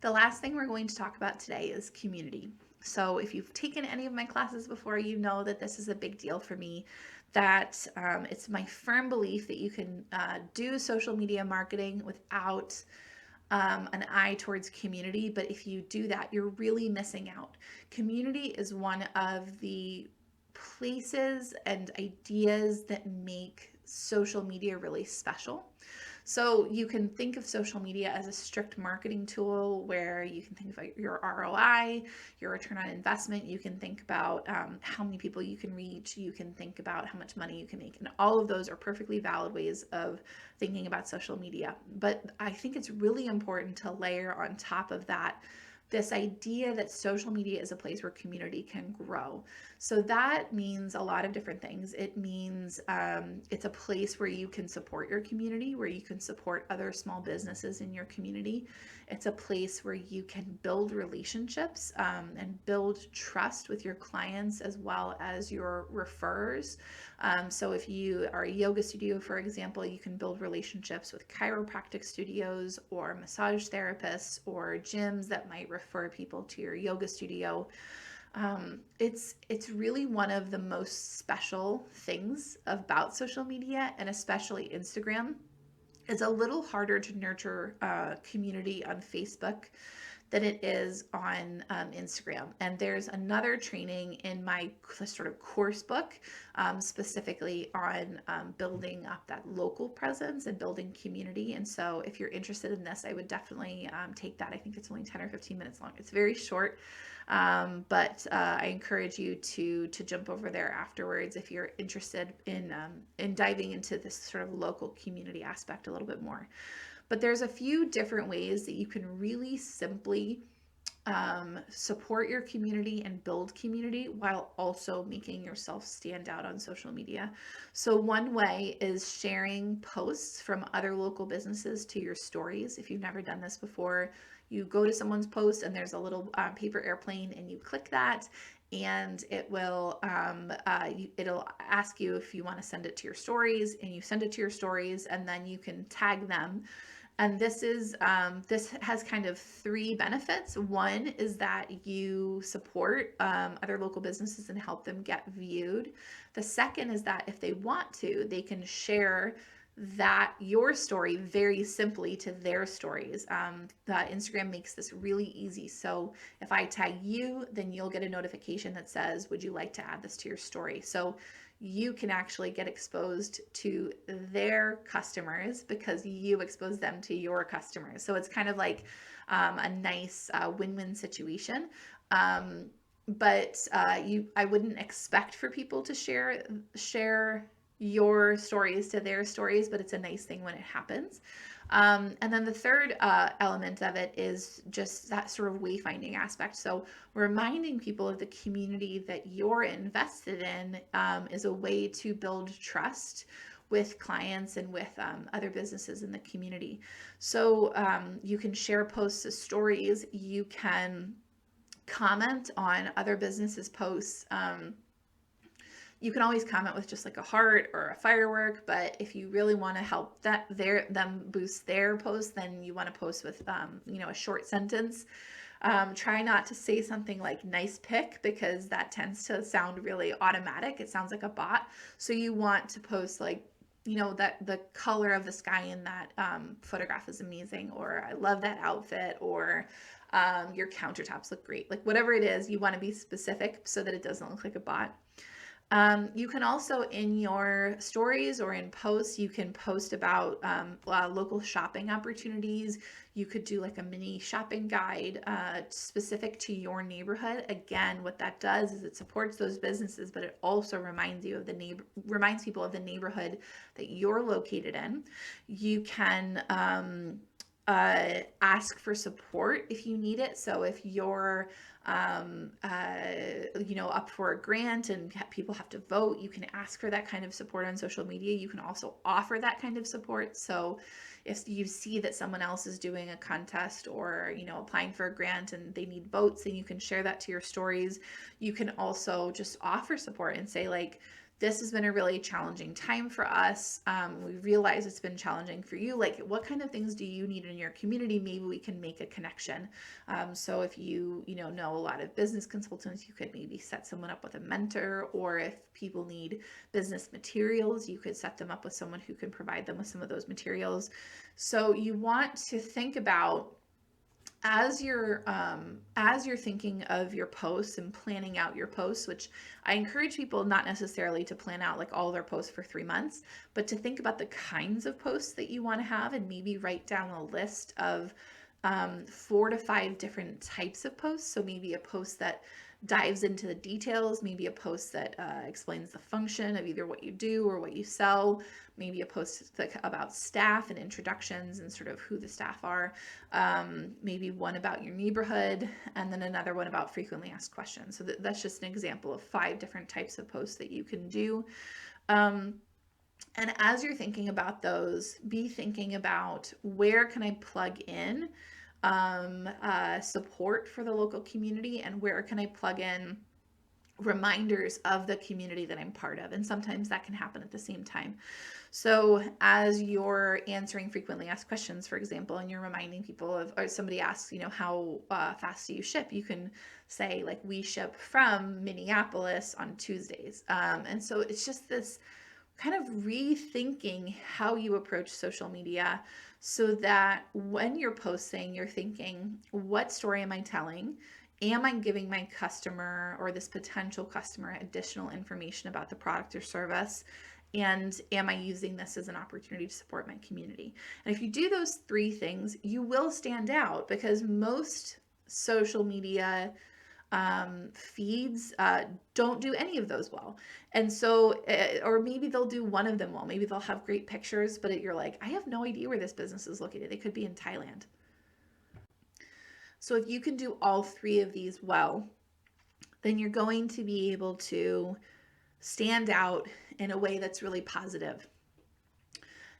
The last thing we're going to talk about today is community. So, if you've taken any of my classes before, you know that this is a big deal for me. That it's my firm belief that you can do social media marketing without an eye towards community. But if you do that, you're really missing out. Community is one of the places and ideas that make social media really special. So you can think of social media as a strict marketing tool where you can think about your ROI, your return on investment. You can think about how many people you can reach. You can think about how much money you can make. And all of those are perfectly valid ways of thinking about social media. But I think it's really important to layer on top of that this idea that social media is a place where community can grow. So that means a lot of different things. It means it's a place where you can support your community, where you can support other small businesses in your community. It's a place where you can build relationships and build trust with your clients as well as your referrers. So if you are a yoga studio, for example, you can build relationships with chiropractic studios or massage therapists or gyms that might refer people to your yoga studio. It's really one of the most special things about social media, and especially Instagram. It's a little harder to nurture community on Facebook than it is on Instagram. And there's another training in my sort of course book specifically on building up that local presence and building community. And so if you're interested in this, I would definitely take that. I think it's only 10 or 15 minutes long. It's very short. But I encourage you to jump over there afterwards if you're interested in diving into this sort of local community aspect a little bit more. But there's a few different ways that you can really simply support your community and build community while also making yourself stand out on social media. So, one way is sharing posts from other local businesses to your stories. If you've never done this before, you go to someone's post and there's a little paper airplane, and you click that, and it'll ask you if you want to send it to your stories, and you send it to your stories, and then you can tag them. And this has kind of three benefits. One is that you support other local businesses and help them get viewed. The second is that if they want to, they can share that your story very simply to their stories. Instagram makes this really easy. So if I tag you, then you'll get a notification that says, would you like to add this to your story? So you can actually get exposed to their customers because you expose them to your customers. So it's kind of like a nice win-win situation. I wouldn't expect for people to share your stories to their stories, but it's a nice thing when it happens. And then the third element of it is just that sort of wayfinding aspect. So reminding people of the community that you're invested in is a way to build trust with clients and with other businesses in the community. So you can share posts as stories. You can comment on other businesses' posts. You can always comment with just like a heart or a firework, but if you really want to help them boost their post, then you want to post with a short sentence. Try not to say something like nice pic, because that tends to sound really automatic. It sounds like a bot. So you want to post like, that the color of the sky in that photograph is amazing, or I love that outfit, or your countertops look great. Like whatever it is, you want to be specific so that it doesn't look like a bot. You can also, in your stories or in posts, you can post about local shopping opportunities. You could do like a mini shopping guide specific to your neighborhood. Again, what that does is it supports those businesses, but it also reminds people of the neighborhood that you're located in. You can ask for support if you need it. So if you're up for a grant and people have to vote, you can ask for that kind of support on social media. You can also offer that kind of support. So if you see that someone else is doing a contest or applying for a grant and they need votes, then you can share that to your stories. You can also just offer support and say like, this has been a really challenging time for us. We realize it's been challenging for you. Like, what kind of things do you need in your community? Maybe we can make a connection. So if you know a lot of business consultants, you could maybe set someone up with a mentor, or if people need business materials, you could set them up with someone who can provide them with some of those materials. So you want to think about, as you're thinking of your posts and planning out your posts, which I encourage people not necessarily to plan out like all their posts for 3 months, but to think about the kinds of posts that you want to have, and maybe write down a list of 4 to 5 different types of posts. So maybe a post that dives into the details, maybe a post that explains the function of either what you do or what you sell, maybe a post about staff and introductions and sort of who the staff are, maybe one about your neighborhood, and then another one about frequently asked questions. So that's just an example of 5 different types of posts that you can do. And as you're thinking about those, be thinking about, where can I plug in support for the local community, and where can I plug in reminders of the community that I'm part of. And sometimes that can happen at the same time. So as you're answering frequently asked questions, for example, and you're reminding people of, or somebody asks, how fast do you ship? You can say, like, we ship from Minneapolis on Tuesdays. And so it's just this kind of rethinking how you approach social media, so that when you're posting, you're thinking, what story am I telling? Am I giving my customer, or this potential customer, additional information about the product or service? And am I using this as an opportunity to support my community? And if you do those 3 things, you will stand out, because most social media feeds don't do any of those well. And so, or maybe they'll do one of them well. Maybe they'll have great pictures, but you're like, I have no idea where this business is located. They could be in Thailand. So if you can do all 3 of these well, then you're going to be able to stand out in a way that's really positive.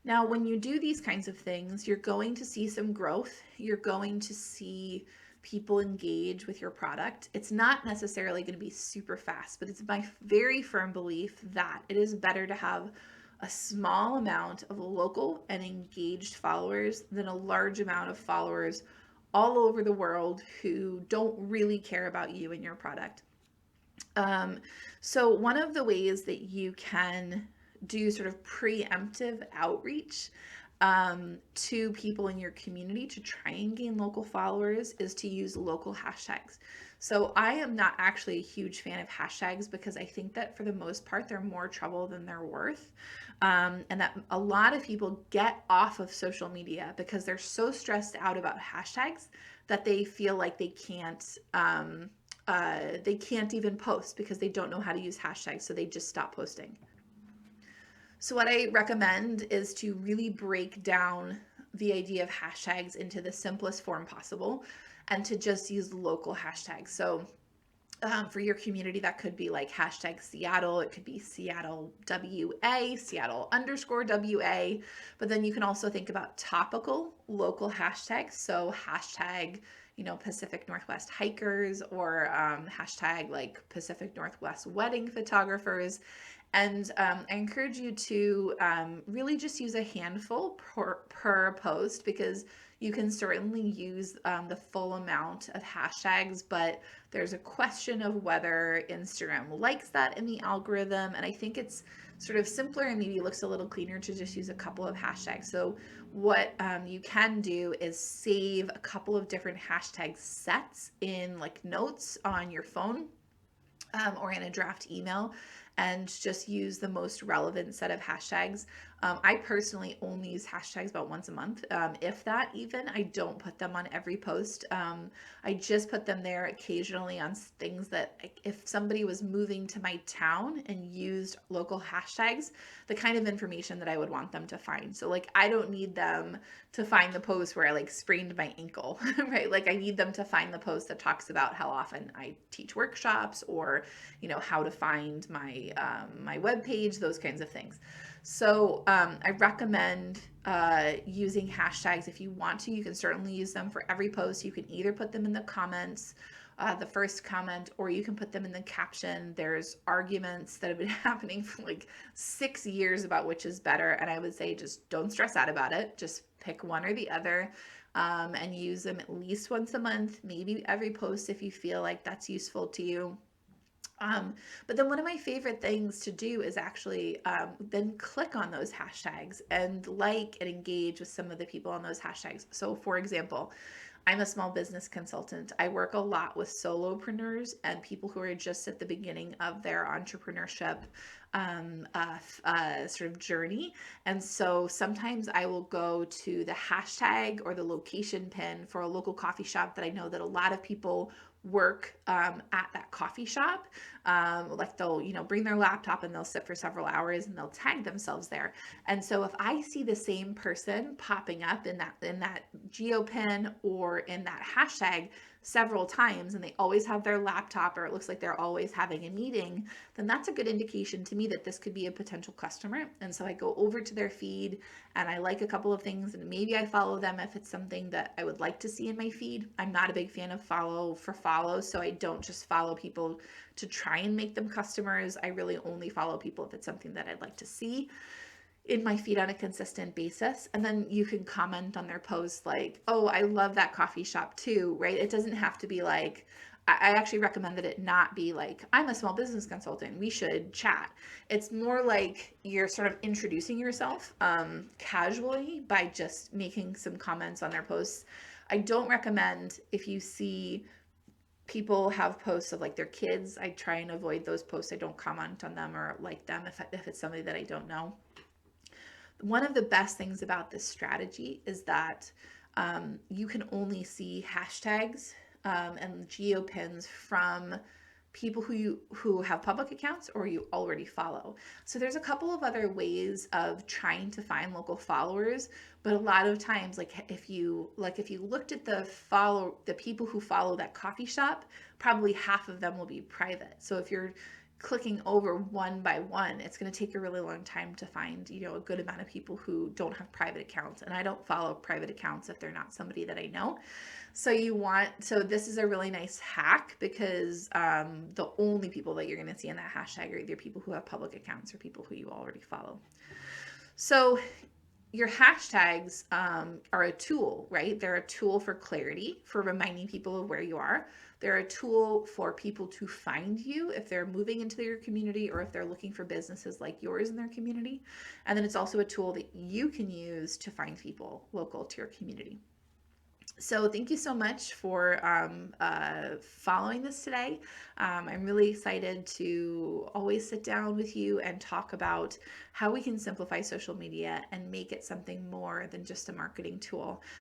Now, when you do these kinds of things, you're going to see some growth. You're going to see people engage with your product. It's not necessarily going to be super fast, but it's my very firm belief that it is better to have a small amount of local and engaged followers than a large amount of followers all over the world who don't really care about you and your product. So one of the ways that you can do sort of preemptive outreach to people in your community to try and gain local followers is to use local hashtags. So I am not actually a huge fan of hashtags, because I think that for the most part, they're more trouble than they're worth. And that a lot of people get off of social media because they're so stressed out about hashtags that they feel like they can't even post because they don't know how to use hashtags. So they just stop posting. So what I recommend is to really break down the idea of hashtags into the simplest form possible, and to just use local hashtags. So for your community, that could be like hashtag Seattle. It could be Seattle WA, Seattle _WA. But then you can also think about topical local hashtags. So hashtag, Pacific Northwest hikers, or hashtag like Pacific Northwest wedding photographers. And I encourage you to really just use a handful per post, because you can certainly use the full amount of hashtags, but there's a question of whether Instagram likes that in the algorithm. And I think it's sort of simpler and maybe looks a little cleaner to just use a couple of hashtags. So what you can do is save a couple of different hashtag sets in like notes on your phone, or in a draft email, and just use the most relevant set of hashtags. I personally only use hashtags about once a month, if that even. I don't put them on every post. I just put them there occasionally on things that, if somebody was moving to my town and used local hashtags, the kind of information that I would want them to find. So like, I don't need them to find the post where I like sprained my ankle, right? Like I need them to find the post that talks about how often I teach workshops, or, how to find my webpage, those kinds of things. So I recommend using hashtags. If you want to, you can certainly use them for every post. You can either put them in the comments, the first comment, or you can put them in the caption. There's arguments that have been happening for like 6 years about which is better. And I would say just don't stress out about it. Just pick one or the other. And use them at least once a month, maybe every post if you feel like that's useful to you. But then one of my favorite things to do is actually then click on those hashtags and like and engage with some of the people on those hashtags. So, for example, I'm a small business consultant. I work a lot with solopreneurs and people who are just at the beginning of their entrepreneurship sort of journey. And so sometimes I will go to the hashtag or the location pin for a local coffee shop that I know that a lot of people work at that coffee shop. Like they'll, bring their laptop and they'll sit for several hours and they'll tag themselves there. And so if I see the same person popping up in that geo pin or in that hashtag several times, and they always have their laptop, or it looks like they're always having a meeting, then that's a good indication to me that this could be a potential customer. And so I go over to their feed and I like a couple of things, and maybe I follow them if it's something that I would like to see in my feed. I'm not a big fan of follow for follow, so I don't just follow people to try and make them customers. I really only follow people if it's something that I'd like to see in my feed on a consistent basis. And then you can comment on their posts like, oh, I love that coffee shop too, right? It doesn't have to be like, I actually recommend that it not be like, I'm a small business consultant, we should chat. It's more like you're sort of introducing yourself casually by just making some comments on their posts. I don't recommend, if you see people have posts of like their kids, I try and avoid those posts. I don't comment on them or like them if it's somebody that I don't know. One of the best things about this strategy is that you can only see hashtags and geopins from people who have public accounts or you already follow. So there's a couple of other ways of trying to find local followers, but a lot of times, if you looked at the people who follow that coffee shop, probably half of them will be private. So if you're clicking over one by one, it's going to take a really long time to find, a good amount of people who don't have private accounts. And I don't follow private accounts if they're not somebody that I know. So this is a really nice hack because the only people that you're going to see in that hashtag are either people who have public accounts or people who you already follow. So your hashtags are a tool, right? They're a tool for clarity, for reminding people of where you are. They're a tool for people to find you if they're moving into your community or if they're looking for businesses like yours in their community. And then it's also a tool that you can use to find people local to your community. So thank you so much for following this today. I'm really excited to always sit down with you and talk about how we can simplify social media and make it something more than just a marketing tool.